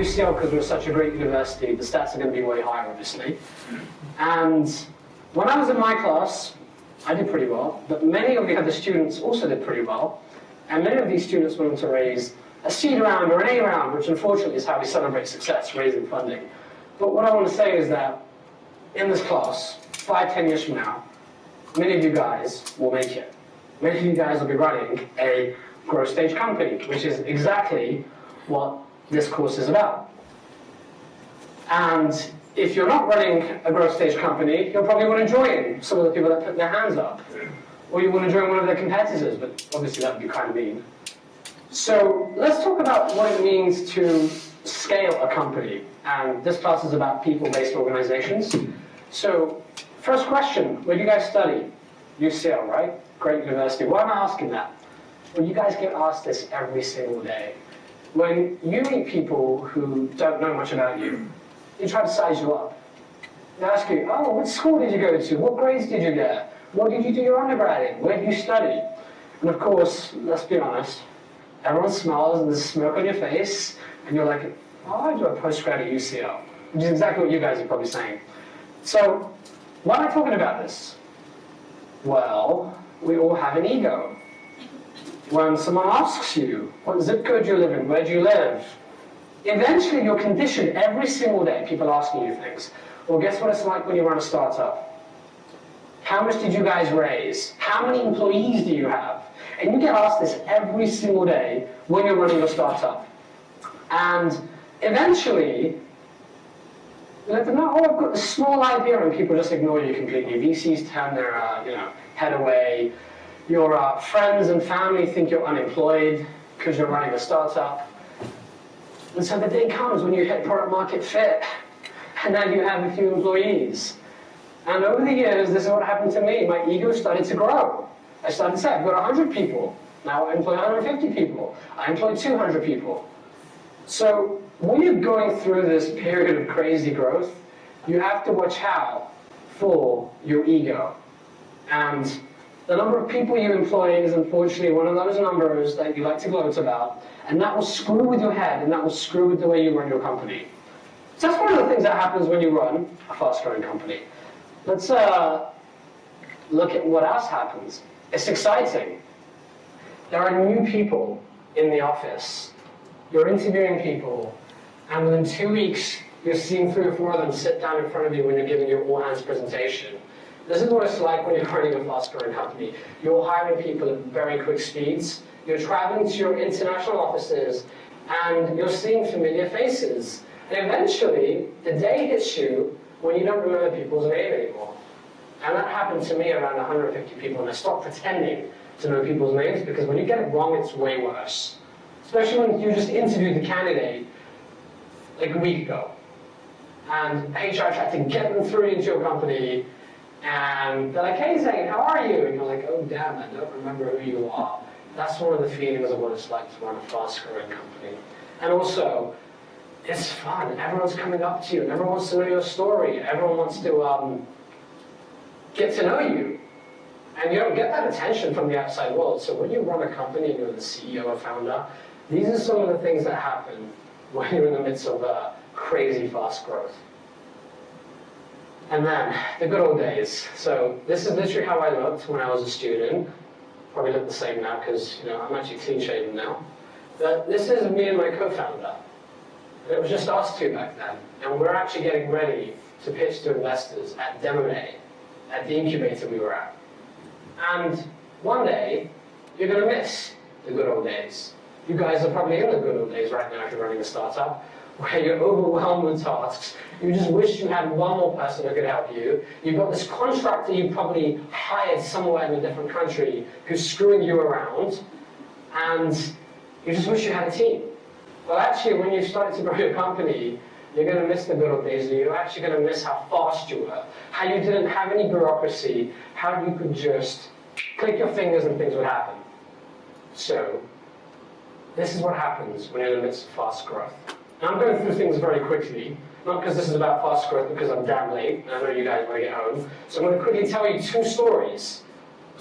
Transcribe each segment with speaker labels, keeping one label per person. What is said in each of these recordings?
Speaker 1: UCL, because we're such a great university, the stats are going to be way higher, obviously. And when I was in my class, I did pretty well, but many of the other students also did pretty well. And many of these students went on to raise a seed round or an A round, which unfortunately is how we celebrate success, raising funding. But what I want to say is that in this class, 5, 10 years from now, many of you guys will make it. Many of you guys will be running a growth stage company, which is exactly what this course is about. And if you're not running a growth stage company, you'll probably want to join some of the people that put their hands up. Or you want to join one of their competitors, but obviously that would be kind of mean. So let's talk about what it means to scale a company. And this class is about people-based organizations. So first question, where do you guys study? UCL, right? Great university. Why am I asking that? Well, you guys get asked this every single day. When you meet people who don't know much about you, they try to size you up. They ask you, oh, what school did you go to? What grades did you get? What did you do your undergrad in? Where did you study? And of course, let's be honest, everyone smiles and there's smoke on your face, and you're like, oh, I do a postgrad at UCL, which is exactly what you guys are probably saying. So, why am I talking about this? Well, we all have an ego. When someone asks you, what zip code do you live in, where do you live? Eventually you're conditioned every single day, people asking you things. Well, guess what it's like when you run a startup? How much did you guys raise? How many employees do you have? And you get asked this every single day when you're running a startup. And eventually, you let them know, oh, I've got this small idea, and people just ignore you completely. VCs turn their head away. Your friends and family think you're unemployed because you're running a startup. And so the day comes when you hit product market fit, and now you have a few employees. And over the years, this is what happened to me. My ego started to grow. I started to say, I've got 100 people. Now I employ 150 people. I employ 200 people. So when you're going through this period of crazy growth, you have to watch out for your ego. And the number of people you employ is unfortunately one of those numbers that you like to gloat about, and that will screw with your head, and that will screw with the way you run your company. So that's one of the things that happens when you run a fast-growing company. Let's look at what else happens. It's exciting. There are new people in the office. You're interviewing people, and within 2 weeks, you're seeing 3 or 4 of them sit down in front of you when you're giving your all-hands presentation. This is what it's like when you're running a fast-growing company. You're hiring people at very quick speeds. You're traveling to your international offices, and you're seeing familiar faces. And eventually, the day hits you when you don't remember people's name anymore. And that happened to me around 150 people, and I stopped pretending to know people's names, because when you get it wrong, it's way worse. Especially when you just interviewed the candidate like a week ago. And HR tried to get them through into your company, and they're like, hey Zain, how are you? And you're like, oh damn, I don't remember who you are. That's one of the feelings of what it's like to run a fast-growing company. And also, it's fun. Everyone's coming up to you, and everyone wants to know your story. Everyone wants to get to know you. And you don't get that attention from the outside world. So when you run a company and you're the CEO or founder, these are some of the things that happen when you're in the midst of crazy fast growth. And then, the good old days. So this is literally how I looked when I was a student. Probably look the same now because I'm actually clean shaven now. But this is me and my co-founder. And it was just us two back then. And we're actually getting ready to pitch to investors at Demo Day, at the incubator we were at. And one day, you're going to miss the good old days. You guys are probably in the good old days right now if you're running a startup, where you're overwhelmed with tasks. You just wish you had one more person who could help you. You've got this contractor you probably hired somewhere in a different country who's screwing you around, and you just wish you had a team. Well, actually, when you started to grow your company, you're going to miss the good old days. You're actually going to miss how fast you were, how you didn't have any bureaucracy, how you could just click your fingers and things would happen. So, this is what happens when you're in the midst of fast growth. Now, I'm going through things very quickly, not because this is about fast growth, because I'm damn late, and I know you guys want to get home. So I'm going to quickly tell you 2 stories.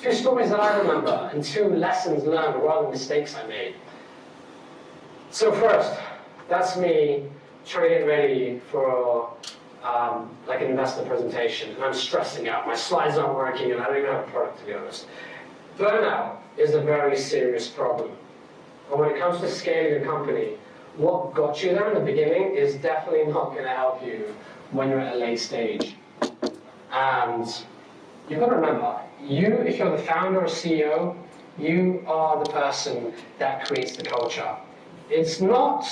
Speaker 1: 2 stories that I remember, and 2 lessons learned, or rather mistakes I made. So first, that's me trying to get ready for like an investor presentation, and I'm stressing out. My slides aren't working, and I don't even have a product, to be honest. Burnout is a very serious problem. And when it comes to scaling a company, what got you there in the beginning is definitely not going to help you when you're at a late stage. And you've got to remember, if you're the founder or CEO, you are the person that creates the culture. It's not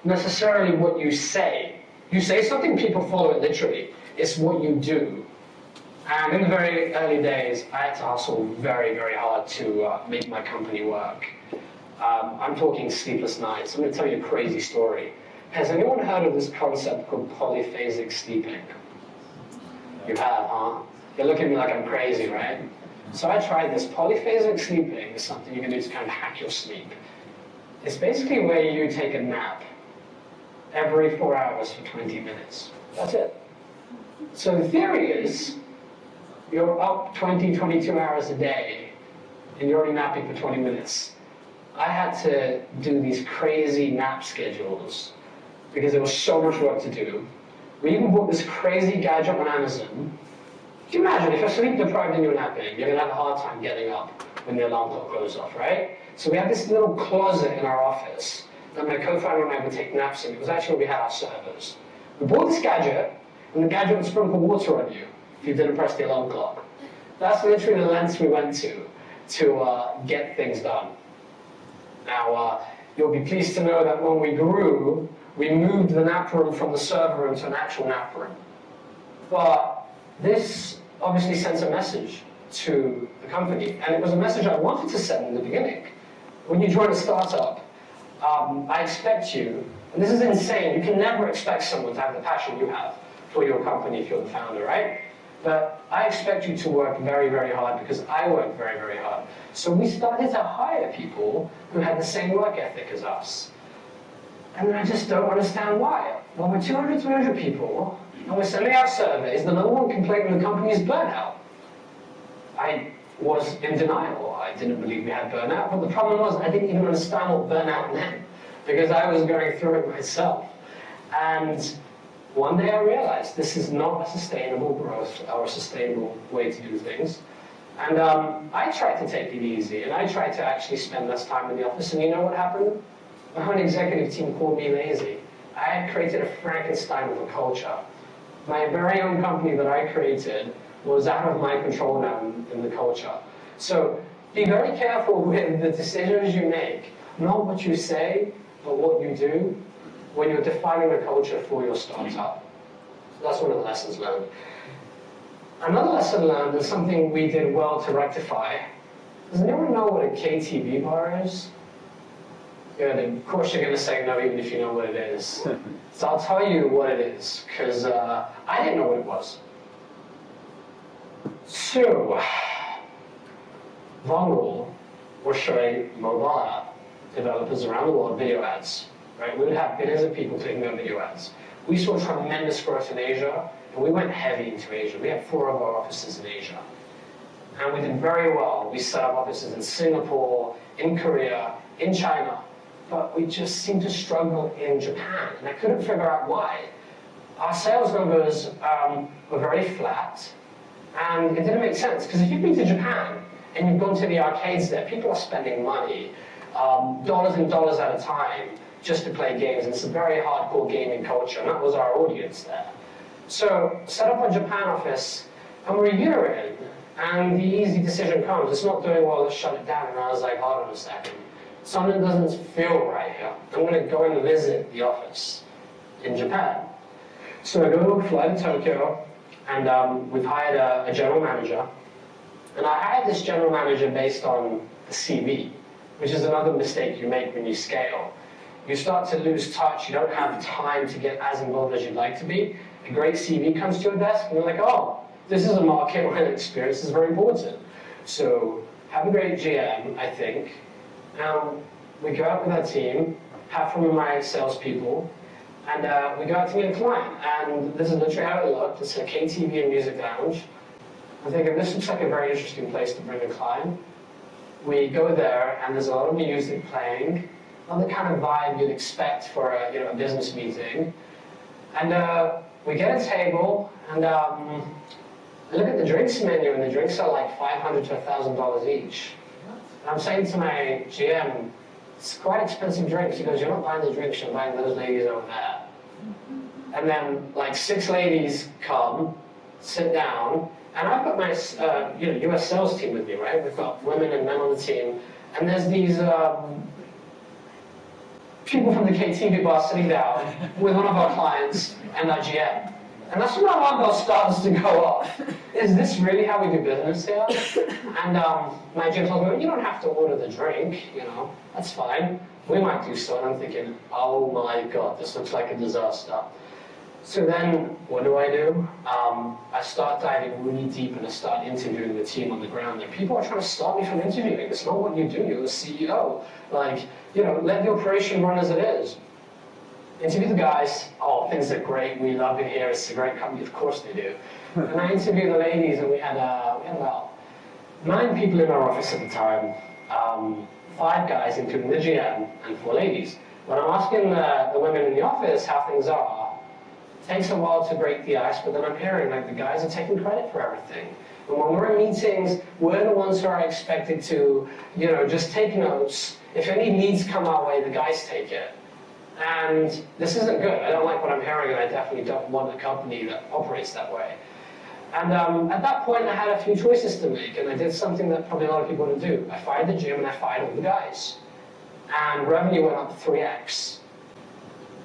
Speaker 1: necessarily what you say. You say something, people follow it literally. It's what you do. And in the very early days, I had to hustle very, very hard to make my company work. I'm talking sleepless nights. I'm going to tell you a crazy story. Has anyone heard of this concept called polyphasic sleeping? You have, huh? You're looking at me like I'm crazy, right? So I tried this. Polyphasic sleeping is something you can do to kind of hack your sleep. It's basically where you take a nap every 4 hours for 20 minutes. That's it. So the theory is, you're up 20, 22 hours a day, and you're already napping for 20 minutes. I had to do these crazy nap schedules because there was so much work to do. We even bought this crazy gadget on Amazon. Can you imagine, if you're sleep deprived and you're napping, you're going to have a hard time getting up when the alarm clock goes off, right? So we had this little closet in our office that my co-founder and I would take naps in. It was actually where we had our servers. We bought this gadget, and the gadget would sprinkle water on you if you didn't press the alarm clock. That's literally the lengths we went to get things done. Now, you'll be pleased to know that when we grew, we moved the nap room from the server room to an actual nap room. But this obviously sends a message to the company, and it was a message I wanted to send in the beginning. When you join a startup, I expect you, and this is insane, you can never expect someone to have the passion you have for your company if you're the founder, right? But I expect you to work very, very hard because I work very, very hard. So we started to hire people who had the same work ethic as us. And I just don't understand why. Well, we're 200, 300 people, and we're sending out surveys. The number one complaint in the company is burnout. I was in denial. I didn't believe we had burnout. But the problem was I didn't even understand what burnout meant because I was going through it myself. And one day I realized this is not a sustainable growth or a sustainable way to do things. And I tried to take it easy, and I tried to actually spend less time in the office. And you know what happened? My own executive team called me lazy. I had created a Frankenstein of a culture. My very own company that I created was out of my control now in the culture. So be very careful with the decisions you make, not what you say, but what you do when you're defining the culture for your startup. So that's one of the lessons learned. Another lesson learned is something we did well to rectify. Does anyone know what a KTV bar is? Good, of course you're going to say no even if you know what it is. So I'll tell you what it is, because I didn't know what it was. So, Vungle was showing mobile app developers around the world video ads. Right? We would have billions of people clicking on video ads. We saw tremendous growth in Asia, and we went heavy into Asia. We had 4 of our offices in Asia. And we did very well. We set up offices in Singapore, in Korea, in China. But we just seemed to struggle in Japan, and I couldn't figure out why. Our sales numbers were very flat, and it didn't make sense, because if you've been to Japan and you've gone to the arcades there, people are spending money, dollars and dollars at a time, just to play games, and it's a very hardcore gaming culture, and that was our audience there. So, set up a Japan office, and we're a year in, and the easy decision comes, it's not doing well, let's shut it down, and I was like, hold on a second. Something doesn't feel right here. I'm going to go and visit the office in Japan. So I go fly to Tokyo, and we've hired a general manager. And I hired this general manager based on the CV, which is another mistake you make when you scale. You start to lose touch, you don't have time to get as involved as you'd like to be. A great CV comes to your desk, and you're like, oh, this is a market where experience is very important. So have a great GM, I think. We go out with our team, half from my salespeople, and we go out to meet a client. And this is literally how it looked. It's a KTV and music lounge. I'm thinking, this looks like a very interesting place to bring a client. We go there, and there's a lot of music playing, not the kind of vibe you'd expect for a business meeting. And we get a table, and I look at the drinks menu, and the drinks are like $500 to $1,000 each. And I'm saying to my GM, it's quite expensive drinks. He goes, you're not buying the drinks, you're buying those ladies over there. And then like 6 ladies come, sit down, and I've got my US sales team with me, right? We've got women and men on the team, and there's these people from the KTV bar sitting down with one of our clients and our GM. And that's when our alarm bell starts to go off. Is this really how we do business here? And my GM told me, you don't have to order the drink, that's fine. We might do so. And I'm thinking, oh my God, this looks like a disaster. So then, what do? I start diving really deep and I start interviewing the team on the ground. And people are trying to stop me from interviewing. It's not what you do, you're the CEO. Let the operation run as it is. Interview the guys, oh, things are great, we love it here, it's a great company, of course they do. And I interviewed the ladies, and we had about 9 people in our office at the time, 5 guys, including the GM, and 4 ladies. When I'm asking the women in the office how things are, it takes a while to break the ice, but then I'm hearing the guys are taking credit for everything. And when we're in meetings, we're the ones who are expected to, just take notes. If any leads come our way, the guys take it. And this isn't good. I don't like what I'm hearing, and I definitely don't want a company that operates that way. And at that point, I had a few choices to make, and I did something that probably a lot of people would do. I fired the gym, and I fired all the guys. And revenue went up 3x.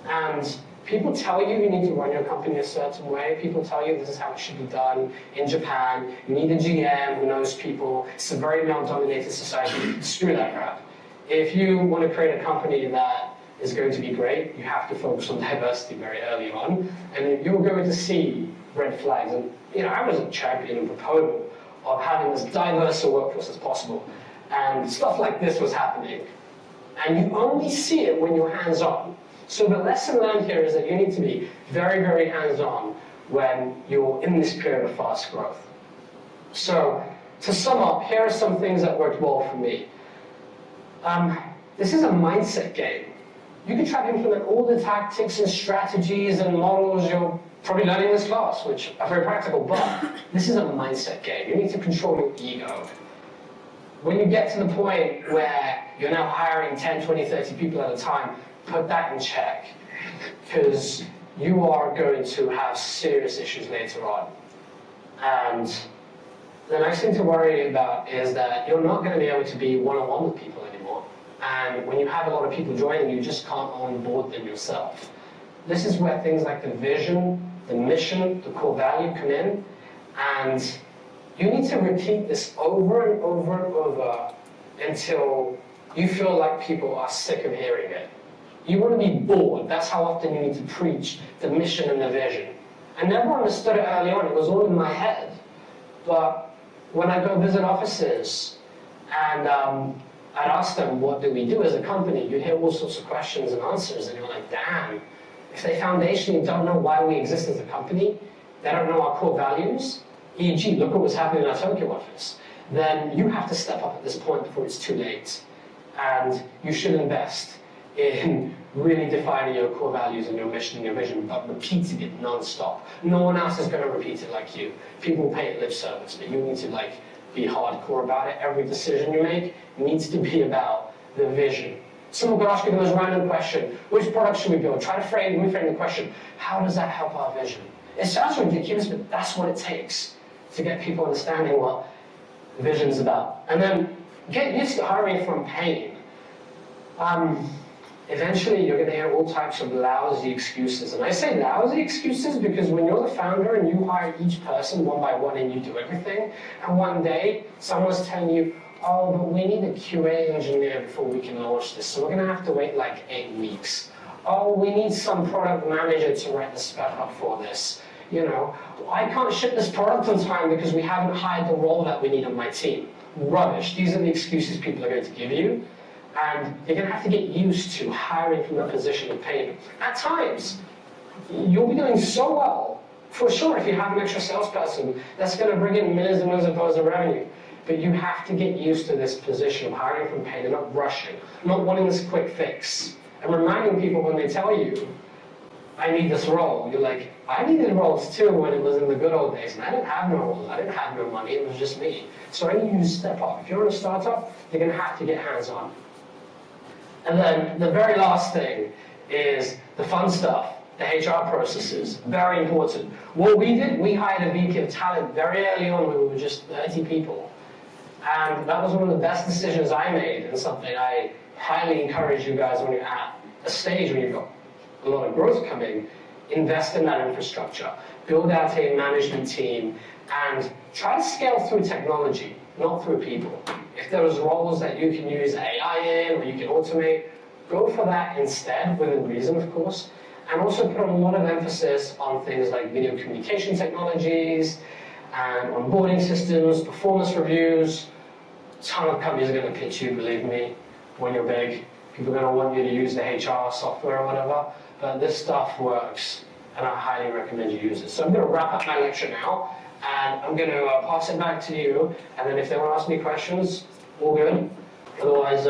Speaker 1: And people tell you need to run your company a certain way. People tell you this is how it should be done. In Japan, you need a GM who knows people. It's a very male-dominated society. Screw that crap. If you want to create a company that is going to be great, you have to focus on diversity very early on, and you're going to see red flags. And I was a champion and proponent of having as diverse a workforce as possible, and stuff like this was happening. And you only see it when you're hands-on. So the lesson learned here is that you need to be very, very hands-on when you're in this period of fast growth. So to sum up, here are some things that worked well for me. This is a mindset game. You can try to implement all the tactics and strategies and models you're probably learning in this class, which are very practical, but this is a mindset game. You need to control your ego. When you get to the point where you're now hiring 10, 20, 30 people at a time, put that in check, because you are going to have serious issues later on. And the next thing to worry about is that you're not going to be able to be one-on-one with people anymore. And when you have a lot of people joining, you just can't onboard them yourself. This is where things like the vision, the mission, the core value come in. And you need to repeat this over and over and over until you feel like people are sick of hearing it. You want to be bored. That's how often you need to preach the mission and the vision. I never understood it early on. It was all in my head. But when I go visit offices and I'd ask them, what do we do as a company? You'd hear all sorts of questions and answers, and you're like, damn, if they foundationally don't know why we exist as a company, they don't know our core values, e.g., look at what's happening in our Tokyo office, then you have to step up at this point before it's too late. And you should invest in really defining your core values and your mission and your vision, but repeating it non-stop. No one else is going to repeat it like you. People pay it lip service, but you need to be hardcore about it. Every decision you make needs to be about the vision. Someone could ask you the most random question, which product should we build? Try to reframe the question, how does that help our vision? It sounds ridiculous, but that's what it takes to get people understanding what vision is about. And then get used to hiring from pain. Eventually, you're going to hear all types of lousy excuses. And I say lousy excuses because when you're the founder and you hire each person one by one and you do everything, and one day someone's telling you, oh, but we need a QA engineer before we can launch this, so we're going to have to wait like 8 weeks. Oh, we need some product manager to write the spec up for this. I can't ship this product on time because we haven't hired the role that we need on my team. Rubbish. These are the excuses people are going to give you. And you're going to have to get used to hiring from a position of pain. At times, you'll be doing so well, for sure, if you have an extra salesperson, that's going to bring in millions and millions of dollars of revenue. But you have to get used to this position of hiring from pain and not rushing, not wanting this quick fix. And reminding people when they tell you, I need this role. You're like, I needed roles too when it was in the good old days, and I didn't have no roles, I didn't have no money, it was just me. So I need you to step up. If you're in a startup, you're gonna have to get hands-on. And then the very last thing is the fun stuff, the HR processes, very important. What we did, we hired a VP of talent very early on when we were just 30 people. And that was one of the best decisions I made, and something I highly encourage you guys when you're at a stage when you've got a lot of growth coming, invest in that infrastructure, build out a management team, and try to scale through technology, not through people. If there's roles that you can use AI in, or you can automate, go for that instead, within reason, of course. And also put a lot of emphasis on things like video communication technologies, and onboarding systems, performance reviews. A ton of companies are going to pitch you, believe me, when you're big. People are going to want you to use the HR software or whatever, but this stuff works, and I highly recommend you use it. So I'm going to wrap up my lecture now, and I'm going to pass it back to you, and then if they want to ask me questions, all good. Otherwise,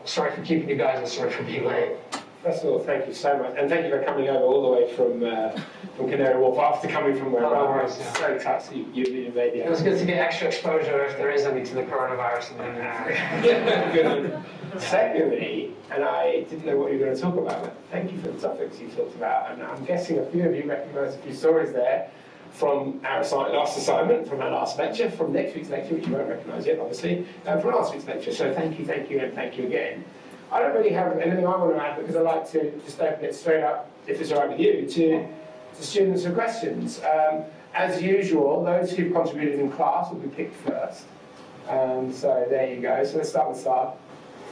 Speaker 1: sorry for keeping you guys, and sorry for being late.
Speaker 2: First of all, thank you so much, and thank you for coming over all the way from Canary Wharf after coming from where I was.
Speaker 1: Yeah.
Speaker 2: So tough you made it.
Speaker 1: It was good to get extra exposure if there is any to the coronavirus.
Speaker 2: Good. Secondly, and I didn't know what you were going to talk about, but thank you for the topics you talked about, and I'm guessing a few of you recognise a few stories there from our last assignment, from our last lecture, from next week's lecture, which you won't recognise yet, obviously, from last week's lecture. So thank you, and thank you again. I don't really have anything I want to add because I like to just open it straight up, if it's all right with you, to students and questions. As usual, those who've contributed in class will be picked first. So there you go. So let's start with Saad.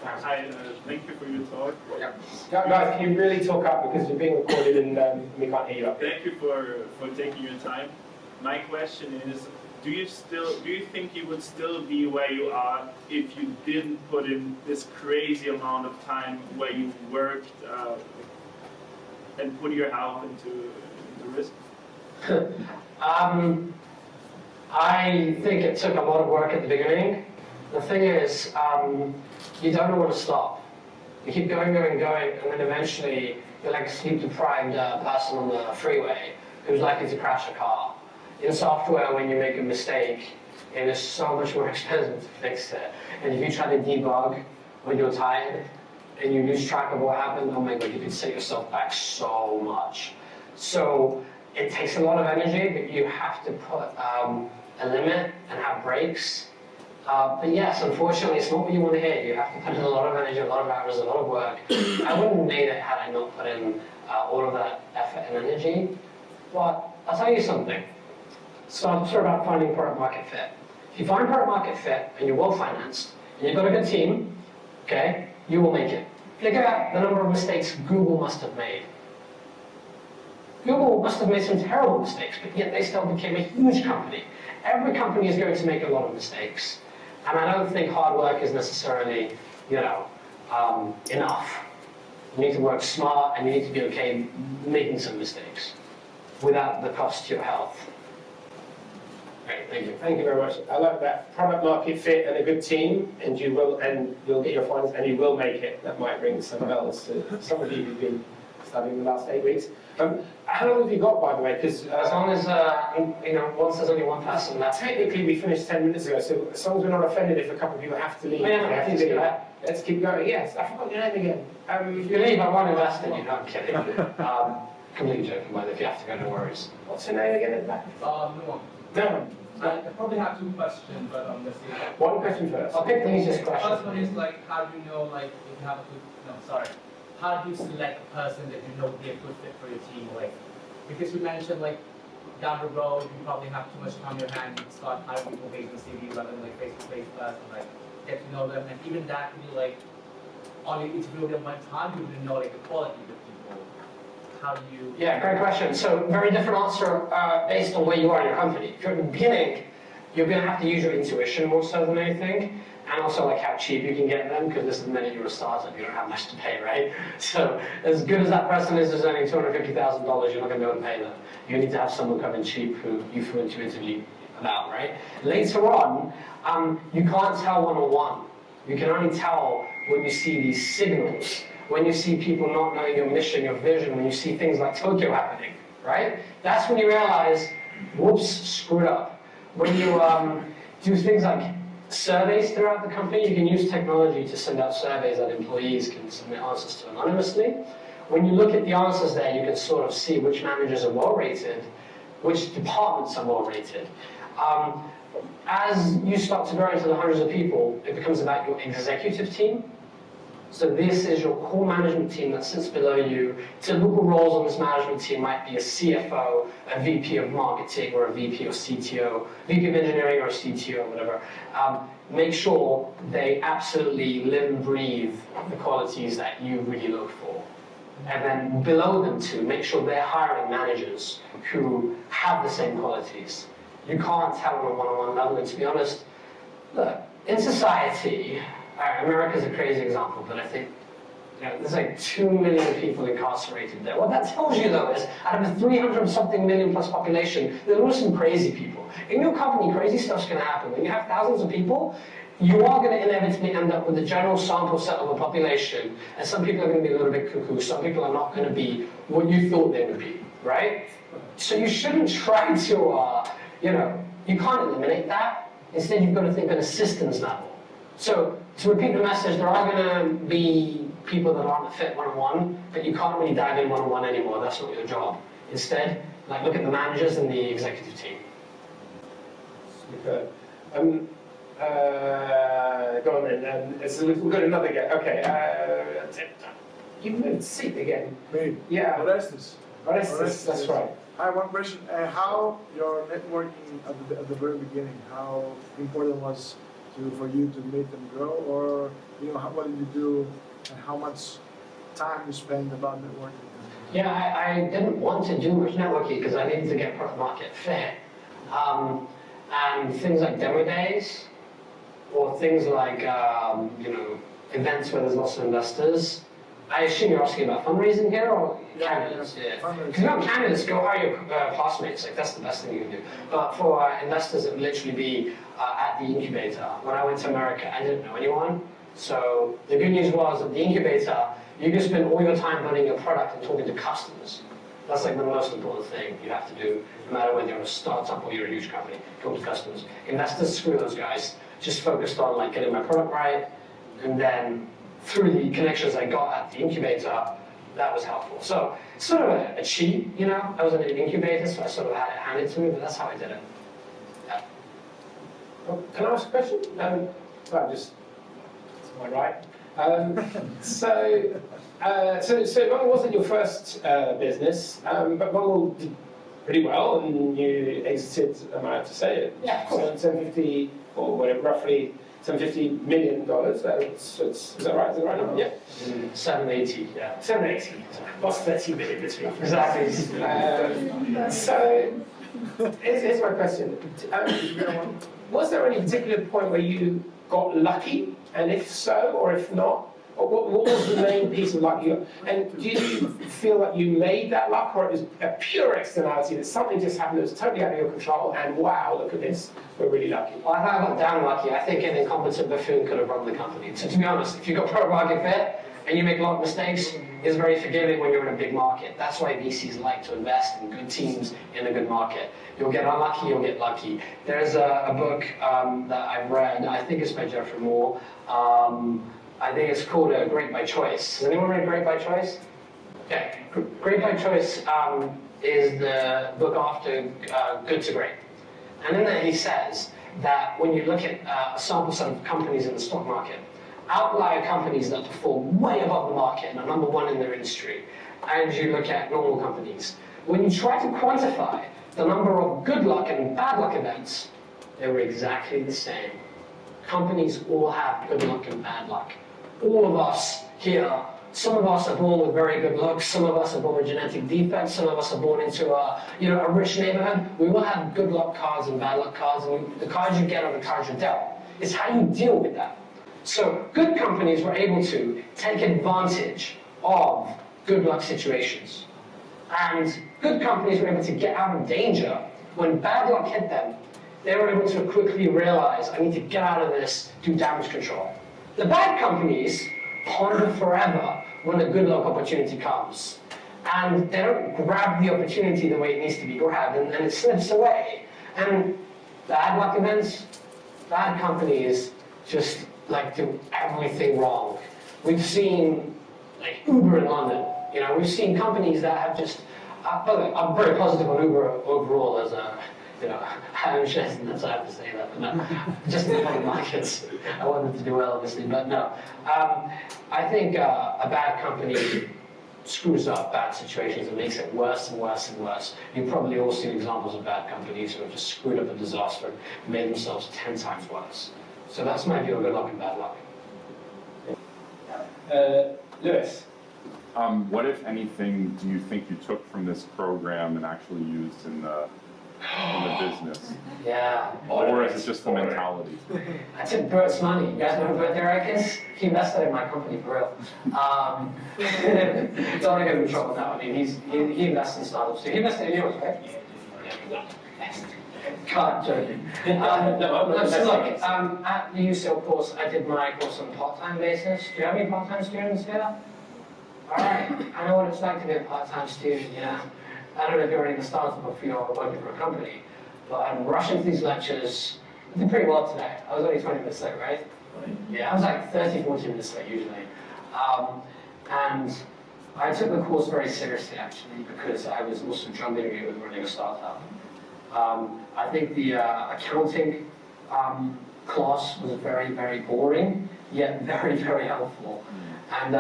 Speaker 3: Hi, thank you for your talk.
Speaker 2: Yeah. Guys, can you really talk up because you're being recorded and we can't hear you up here.
Speaker 3: Thank you for taking your time. My question is, do you think you would still be where you are if you didn't put in this crazy amount of time where you worked and put your health into risk?
Speaker 1: I think it took a lot of work at the beginning. The thing is, you don't know when to stop. You keep going, and then eventually you're like a sleep-deprived person on the freeway who's likely to crash a car. In software, when you make a mistake, it is so much more expensive to fix it. And if you try to debug when you're tired and you lose track of what happened, oh my God, you could set yourself back so much. So it takes a lot of energy, but you have to put a limit and have breaks. But yes, unfortunately, it's not what you want to hear. You have to put in a lot of energy, a lot of hours, a lot of work. I wouldn't have made it had I not put in all of that effort and energy. But I'll tell you something. So it's about finding product market fit. If you find product market fit and you're well financed and you've got a good team, okay, you will make it. Look at the number of mistakes Google must have made. Google must have made some terrible mistakes, but yet they still became a huge company. Every company is going to make a lot of mistakes. And I don't think hard work is necessarily, enough. You need to work smart and you need to be okay making some mistakes without the cost to your health. Great, thank you.
Speaker 2: Thank you very much. I like that. Product market fit and a good team, and you'll get your finance, and you will make it. That might ring some bells to some of you who've been studying the last 8 weeks. How long have you got, by the way? Because
Speaker 1: as long as once there's only one person left.
Speaker 2: Technically, we finished 10 minutes ago, so as long as we're not offended if a couple of people have to leave,
Speaker 1: Oh, yeah,
Speaker 2: they have to
Speaker 1: please
Speaker 2: leave.
Speaker 1: go ahead.
Speaker 2: Let's keep going. Yes, I forgot your name again.
Speaker 1: If you leave, I won't invest in you. No, I'm kidding. Completely joking, but if you have to go, no worries.
Speaker 2: What's your name again at the back?
Speaker 4: No one.
Speaker 2: No.
Speaker 4: I probably have two questions, but let's see.
Speaker 2: One question first.
Speaker 1: I'll pick the easiest
Speaker 4: The
Speaker 1: question.
Speaker 4: first one is like, how do you know, like, if you have a good, how do you select a person that you know would be a good fit for your team? Like, because you mentioned, like, down the road, you probably have too much time on your hand, you start hiring people based on CV rather than, like, face-to-face first, and, like, get to know them, and even that could be, like, on your interview them one time, you wouldn't know, like, the quality of the people. How do you...
Speaker 1: Yeah, great question. So, very different answer based on where you are in your company. If you're at the beginning, you're going to have to use your intuition more so than anything, and also like how cheap you can get them, because this is the minute you're a startup, you don't have much to pay, right? So, as good as that person is earning $250,000, you're not going to be able to pay them. You need to have someone come in cheap who you feel intuitively about, right? Later on, you can't tell one-on-one. You can only tell when you see these signals when you see people not knowing your mission, your vision, when you see things like Tokyo happening, right? That's when you realize, whoops, screwed up. When you do things like surveys throughout the company, you can use technology to send out surveys that employees can submit answers to anonymously. When you look at the answers there, you can sort of see which managers are well rated, which departments are well rated. As you start to grow into the hundreds of people, it becomes about your executive team. So this is your core management team that sits below you. Typical roles on this management team might be a CFO, a VP of marketing, or a VP or CTO, VP of engineering or a CTO, whatever. Make sure they absolutely live and breathe the qualities that you really look for. And then below them too, make sure they're hiring managers who have the same qualities. You can't tell on a one-on-one level, and to be honest, look, in society, America's a crazy example, but I think there's like 2 million people incarcerated there. What that tells you though is, out of a 300-something million plus population, there are some crazy people. In your company, crazy stuff's gonna happen. When you have thousands of people, you are gonna inevitably end up with a general sample set of a population, and some people are gonna be a little bit cuckoo, some people are not gonna be what you thought they would be, right? So you shouldn't try to, you can't eliminate that. Instead, you've got to think on a systems level. So, to repeat the message, there are going to be people that aren't a fit one-on-one, but you can't really dive in one-on-one anymore. That's not your job. Instead, look at the managers and the executive team.
Speaker 2: Super. Go on then. We've got another guy. Okay. You moved seat again.
Speaker 5: Me?
Speaker 2: Yeah.
Speaker 5: Orestes.
Speaker 2: Orestes, that's right.
Speaker 5: I have one question. How your networking at the very beginning, how important was for you to make them grow, or what did you do, and how much time you spend about networking?
Speaker 1: Yeah, I didn't want to do much networking because I needed to get product market fit. And things like demo days, or things like events where there's lots of investors. I assume you're asking about fundraising here, or candidates? Yeah. Because you know, candidates, go hire your classmates. Like that's the best thing you can do. But for investors, it would literally be at the incubator. When I went to America, I didn't know anyone. So the good news was at the incubator, you can spend all your time building your product and talking to customers. That's like the most important thing you have to do, no matter whether you're a startup or you're a huge company. Talk to customers. Investors, screw those guys. Just focused on like getting my product right, and then through the connections I got at the incubator, that was helpful. So it's sort of a cheat, I was in an incubator, so I sort of had it handed to me, but that's how I did it. Yeah.
Speaker 2: Oh, can I ask a question? Just to my right. So Vungle wasn't your first business, but Vungle did pretty well, and you exited, am I have to say it?
Speaker 1: Yeah, of course.
Speaker 2: 750 or whatever, roughly $750 million. Is that right? Is that the right number? Yeah.
Speaker 1: 780, yeah.
Speaker 2: 780. Plus 30 million between.
Speaker 1: Exactly.
Speaker 2: So here's my question. Was there any particular point where you got lucky? And if so, or if not, what was the main piece of luck you got? And do you feel like you made that luck, or it was a pure externality that something just happened that was totally out of your control, and wow, look at this, we're really lucky?
Speaker 1: Well, I think I got damn lucky. I think an incompetent buffoon could have run the company. So to be honest, if you've got product market fit and you make a lot of mistakes, it's very forgiving when you're in a big market. That's why VCs like to invest in good teams in a good market. You'll get unlucky, you'll get lucky. There's a book that I've read, I think it's by Jaffer. I think it's called Great by Choice. Has anyone read Great by Choice? Okay, Great by Choice is the book after Good to Great. And in there he says that when you look at a sample set of companies in the stock market, outlier companies that perform way above the market and are number one in their industry, and you look at normal companies, when you try to quantify the number of good luck and bad luck events, they were exactly the same. Companies all have good luck and bad luck. All of us here, some of us are born with very good looks, some of us are born with genetic defects, some of us are born into a rich neighborhood. We will have good luck cards and bad luck cards, and the cards you get are the cards you're dealt. It's how you deal with that. So good companies were able to take advantage of good luck situations. And good companies were able to get out of danger when bad luck hit them. They were able to quickly realize, I need to get out of this, do damage control. The bad companies ponder forever when the good luck opportunity comes. And they don't grab the opportunity the way it needs to be grabbed, and it slips away. And bad luck events, bad companies just like do everything wrong. We've seen like Uber in London. You know, we've seen companies that have just. By the way, I'm very positive on Uber overall as a. You know, I'm just, that's why I have to say that, but no, just in the public markets, I want them to do well, obviously, but no. I think a bad company screws up bad situations and makes it worse and worse and worse. You've probably all seen examples of bad companies who have just screwed up a disaster and made themselves 10 times worse. So that's my view of good luck and bad luck.
Speaker 2: Lewis.
Speaker 6: What, if anything, do you think you took from this program and actually used in the business?
Speaker 1: Yeah.
Speaker 6: Or is it just the mentality?
Speaker 1: I took Bert's money. You guys know who Bert Derek is? He invested in my company for real. Don't want to get him in trouble now. I mean, he invests in startups too. He invested in yours, right? Yeah. God, joking. So look, at the UCL course, I did my course on a part-time basis. Do you have any part-time students here? All right. I know what it's like to be a part-time student, yeah. I don't know if you're running a startup or if you're working for a company, but I'm rushing through these lectures. I did pretty well today. I was only 20 minutes late, right? Yeah, I was like 30, 40 minutes late usually. And I took the course very seriously actually because I was also jumping in with running a startup. I think the accounting class was very, very boring, yet very, very helpful. And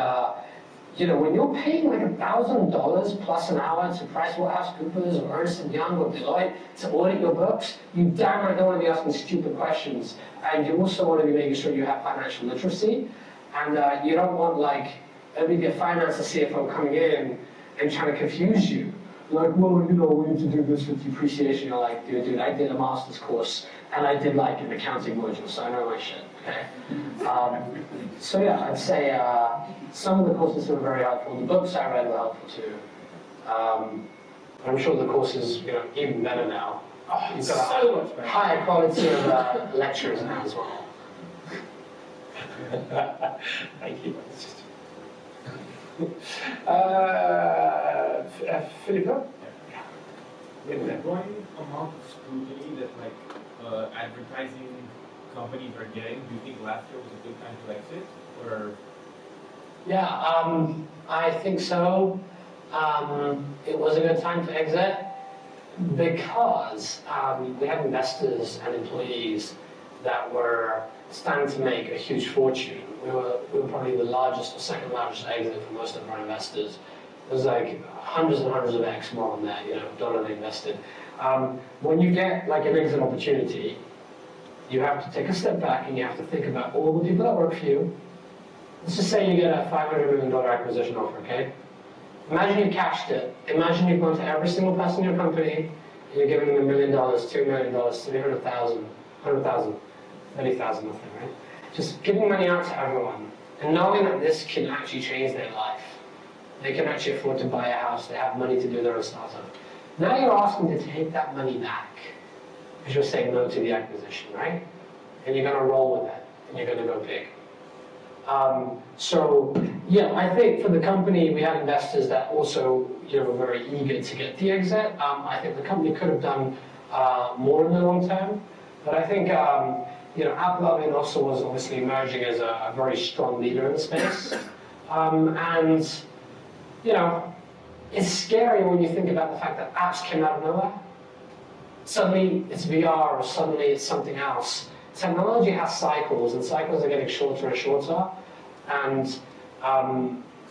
Speaker 1: you know, when you're paying like $1,000 plus an hour to PricewaterhouseCoopers or Ernst & Young or Deloitte to audit your books, you damn right don't want to be asking stupid questions. And you also want to be making sure you have financial literacy. And you don't want like maybe a finance or CFO coming in and trying to confuse you. Like, well, you know, we need to do this with depreciation. You're like, dude, I did a master's course and I did like an accounting module, so I know my shit, okay? So yeah, I'd say some of the courses were very helpful. The books I read were helpful too. I'm sure the courses, you know, even better now. You've got
Speaker 2: So much better.
Speaker 1: higher quality of lectures now as well.
Speaker 2: Thank you. Philippa?
Speaker 7: The growing amount of scrutiny that advertising companies are getting, do you think last year was a good time to exit? Or
Speaker 1: Yeah, I think so. It was a good time to exit because we had investors and employees that were starting to make a huge fortune. We were probably the largest or second largest exit for most of our investors. There's like hundreds and hundreds of X more on that, you know, dollar they invested. When you get like an exit opportunity, you have to take a step back and you have to think about all the people that work for you. Let's just say you get a $500 million acquisition offer, okay? Imagine you cashed it. Imagine you've gone to every single person in your company and you're giving them $1 million, $2 million, 300,000, 100,000, 30,000, nothing, right? Just giving money out to everyone and knowing that this can actually change their life. They can actually afford to buy a house, they have money to do their own startup. Now you're asking to take that money back because you're saying no to the acquisition, right? And you're going to roll with it and you're going to go big. So, yeah, I think for the company, we had investors that also, you know, were very eager to get the exit. I think the company could have done more in the long term, but I think, you know, AppLovin also was obviously emerging as a very strong leader in the space. And, you know, it's scary when you think about the fact that apps came out of nowhere. Suddenly it's VR or suddenly it's something else. Technology has cycles, and cycles are getting shorter and shorter. And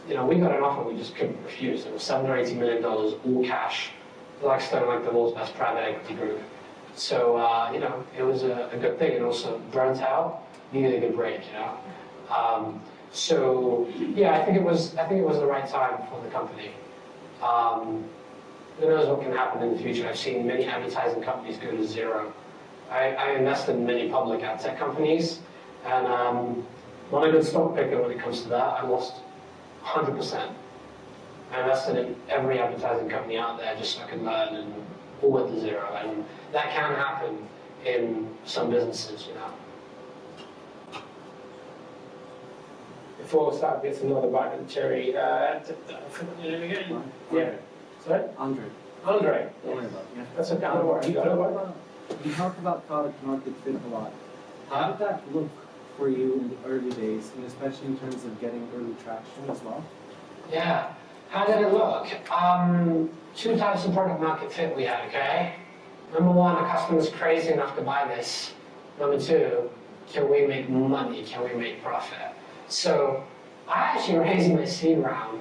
Speaker 1: you know, we got an offer we just couldn't refuse. It was $7 or $80 million, all cash. Blackstone, like the world's best private equity group. So you know, it was a good thing, and also burnt out, needed a good break. You know, so yeah, I think it was the right time for the company. Who knows what can happen in the future? I've seen many advertising companies go to zero. I invested in many public ad tech companies, and not a good stock picker when it comes to that. I lost 100%. I invested in every advertising company out there just so I could learn, and all went to zero. And that can happen in some businesses, you know.
Speaker 2: before Sab gets another bite of the cherry, I forgot your name again. Yeah. Sorry?
Speaker 8: Andre,
Speaker 2: Andre.
Speaker 8: don't worry about it.
Speaker 2: That's okay. Don't worry. You got it.
Speaker 8: You talked about product market fit a lot. How did that look for you in the early days, and especially in terms of getting early traction as well?
Speaker 1: Yeah. How did it look? Two types of product market fit we had, okay? Number one, the customer's crazy enough to buy this. Number two, can we make money? Can we make profit? So I actually raised my seed round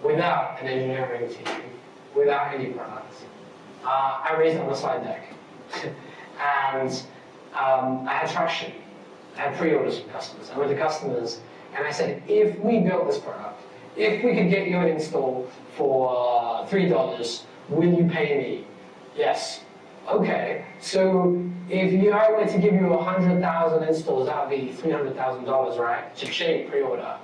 Speaker 1: without an engineering team, without any product. I raised it on a slide deck. And I had traction. I had pre-orders from customers. I went to customers and I said, if we built this product, if we could get you an install for $3, will you pay me? Yes. Okay. So if I were to give you 100,000 installs, that would be $300,000, right? Cha-ching, pre-order,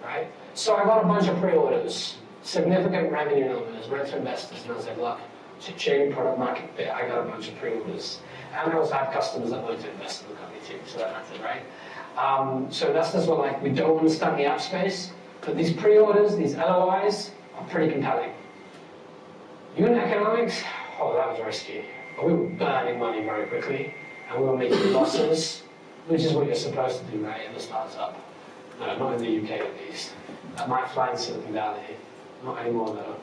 Speaker 1: right? So I got a bunch of pre-orders, significant revenue numbers, went to investors, and I was like, look, cha-ching, product market fit, I got a bunch of pre-orders. And I also had customers that wanted to invest in the company too, so that mattered, right? So investors were like, we don't understand the app space, but these pre-orders, these LOIs, are pretty compelling. Unit economics, oh, that was risky. But we were burning money very quickly, and we were making losses, which is what you're supposed to do, right, in a startup. No, not in the UK at least. That might fly in Silicon Valley, not anymore though.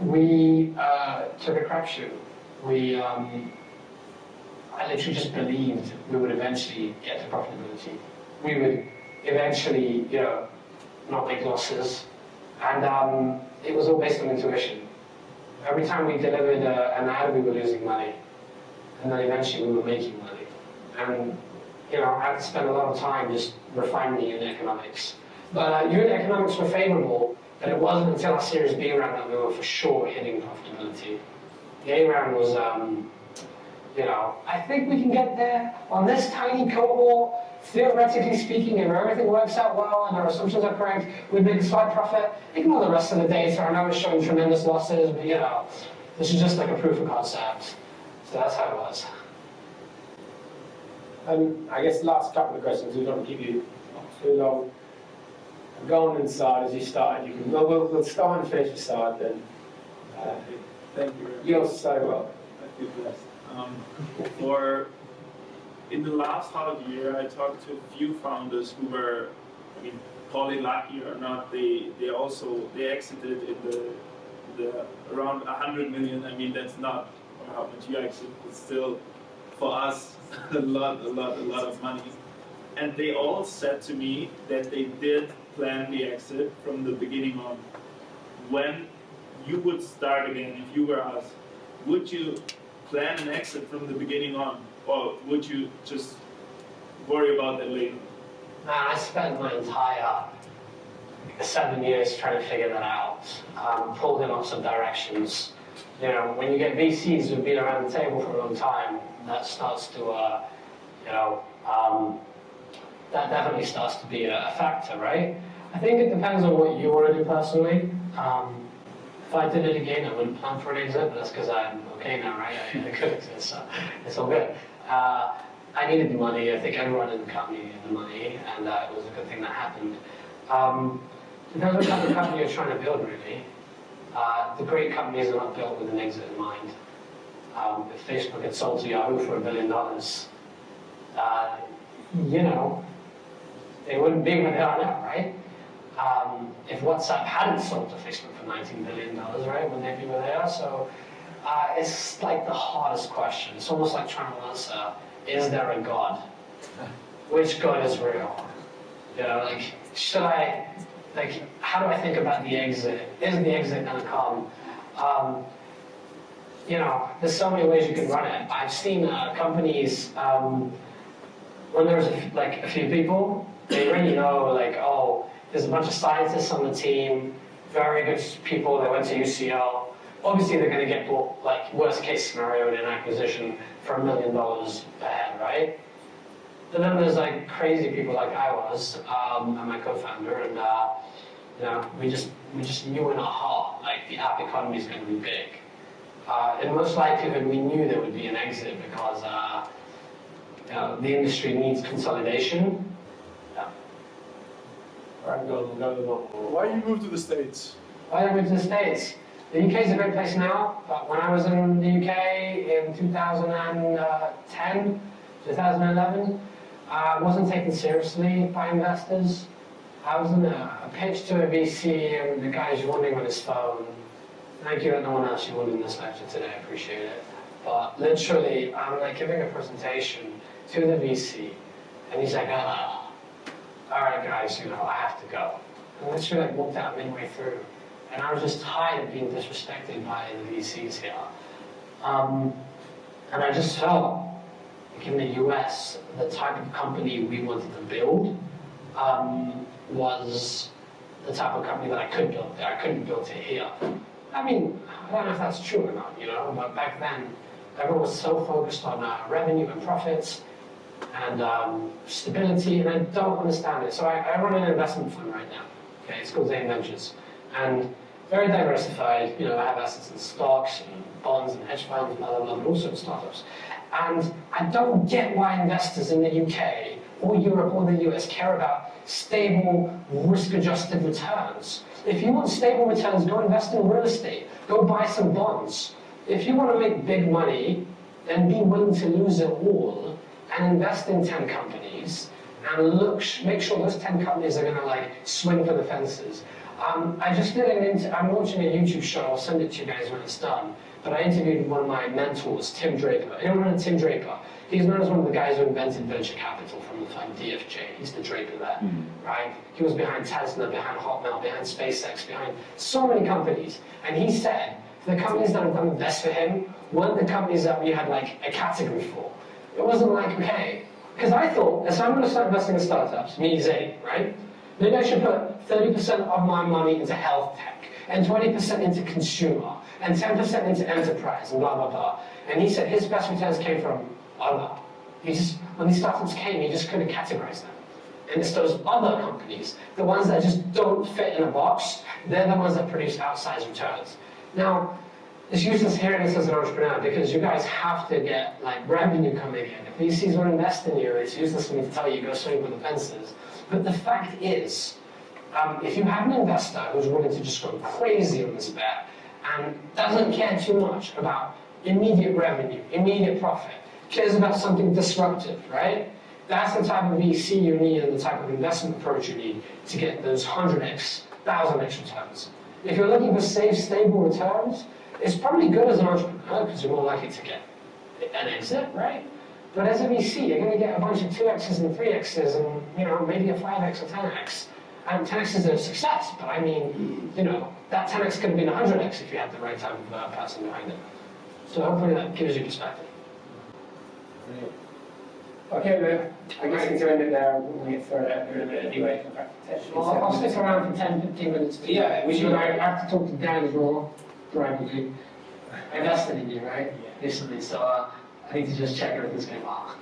Speaker 1: We took a crapshoot. I literally just believed we would eventually get to profitability. We would eventually, not make losses. And it was all based on intuition. Every time we delivered an ad, we were losing money. And then eventually we were making money. And, I had to spend a lot of time just refining the unit economics. But unit economics were favorable, but it wasn't until our Series B round that we were for sure hitting profitability. The A round was, I think we can get there on this tiny cohort. Theoretically speaking, if everything works out well and our assumptions are correct, we'd make a slight profit. Ignore the rest of the data. I know it's showing tremendous losses, but this is just like a proof of concept. So that's how it was.
Speaker 2: I guess last couple of questions. We don't keep you too long. Go on inside as you started. We'll start and finish the start then.
Speaker 3: Thank you.
Speaker 2: You're so welcome.
Speaker 3: I feel blessed. In the last half year, I talked to a few founders who were, call it lucky or not, they exited in the around 100 million. That's not how much you exit, but still for us a lot of money. And they all said to me that they did plan the exit from the beginning on. When you would start again, if you were us, would you plan an exit from the beginning on? Or would you just worry about that later?
Speaker 1: Man, I spent my entire 7 years trying to figure that out. Pulled in lots of directions. When you get VCs who've been around the table for a long time, that starts to, that definitely starts to be a factor, right? I think it depends on what you want to do personally. If I did it again, I wouldn't plan for an exit, but that's because I'm okay now, right? I could exit, so it's all good. I needed the money. I think everyone in the company needed the money, and it was a good thing that happened. Depends what type of company you're trying to build, really. The great companies are not built with an exit in mind. If Facebook had sold to Yahoo for $1 billion, they wouldn't be where they are now, right? If WhatsApp hadn't sold to Facebook for $19 billion, right, would they be where they are? So it's like the hardest question. It's almost like trying to answer, is there a God? Which God is real? Should I, how do I think about the exit? Is the exit going to come? There's so many ways you can run it. I've seen companies, when there's a few people, they already know, there's a bunch of scientists on the team, very good people, they went to UCL. Obviously they're going to get bought, worst case scenario in an acquisition for $1 million ahead, right? But then there's crazy people like I was, and my co-founder, and we just knew in our heart, the app economy is going to be big. In most likelihood, we knew there would be an exit because the industry needs consolidation.
Speaker 5: Why you moved to the States?
Speaker 1: Why did I move to the States? The UK is a great place now, but when I was in the UK in 2010, 2011, I wasn't taken seriously by investors. I was in a pitch to a VC and the guy's yawning on his phone. Thank you to no one else who wanted in this lecture today, I appreciate it. But literally, I'm like giving a presentation to the VC and he's like, all right guys, I have to go. And literally like walked out midway through. And I was just tired of being disrespected by the VCs here. And I just felt, like in the US, the type of company we wanted to build was the type of company that I could build there. I couldn't build it here. I mean, I don't know if that's true or not, but back then, everyone was so focused on revenue and profits and stability, and I don't understand it. So I run an investment fund right now. Okay, it's called Zain Ventures. And very diversified, I have assets in stocks and bonds and hedge funds and blah, blah, blah, but also in startups. And I don't get why investors in the UK or Europe or the US care about stable, risk-adjusted returns. If you want stable returns, go invest in real estate. Go buy some bonds. If you want to make big money, then be willing to lose it all and invest in 10 companies and make sure those 10 companies are going to swing for the fences. I just did I'm launching a YouTube show, I'll send it to you guys when it's done, but I interviewed one of my mentors, Tim Draper. Anyone know Tim Draper? He's known as one of the guys who invented venture capital from the firm DFJ. He's the Draper there, right? He was behind Tesla, behind Hotmail, behind SpaceX, behind so many companies. And he said, the companies that have done the best for him weren't the companies that we had a category for. It wasn't okay, because I thought, so I'm going to start investing in startups, me, Zain, right? Maybe I should put 30% of my money into health tech, and 20% into consumer, and 10% into enterprise, and blah, blah, blah. And he said his best returns came from other. When these startups came, he just couldn't categorize them. And it's those other companies, the ones that just don't fit in a box, they're the ones that produce outsized returns. Now, it's useless hearing this as an entrepreneur because you guys have to get revenue coming in. If VCs want to invest in you, it's useless for me to tell you go swing for the fences. But the fact is, if you have an investor who's willing to just go crazy on this bet and doesn't care too much about immediate revenue, immediate profit, cares about something disruptive, right? That's the type of VC you need and the type of investment approach you need to get those 100x, 1000x returns. If you're looking for safe, stable returns, it's probably good as an entrepreneur because you're more likely to get an exit, right? But as a VC, you're going to get a bunch of 2x's and 3x's and maybe a 5x or 10x. And 10x is a success, but I mean, that 10x could have been 100x if you had the right type of person behind it. So hopefully that gives you perspective.
Speaker 2: Okay, man. I guess we can end it there. We'll get thrown out here in a bit anyway.
Speaker 1: I'll stick around for 10, 15 minutes.
Speaker 2: Yeah, we should.
Speaker 1: I have to talk to Dan as well, privately. I invested in you, right? Recently, so I need to just check everything's going well.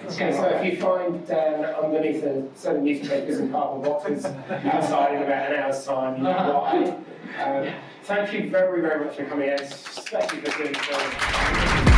Speaker 2: Okay, so if you find Dan underneath a set of newspapers and cardboard boxes outside in about an hour's time, you know why. Thank you very, very much for coming in, especially for doing so.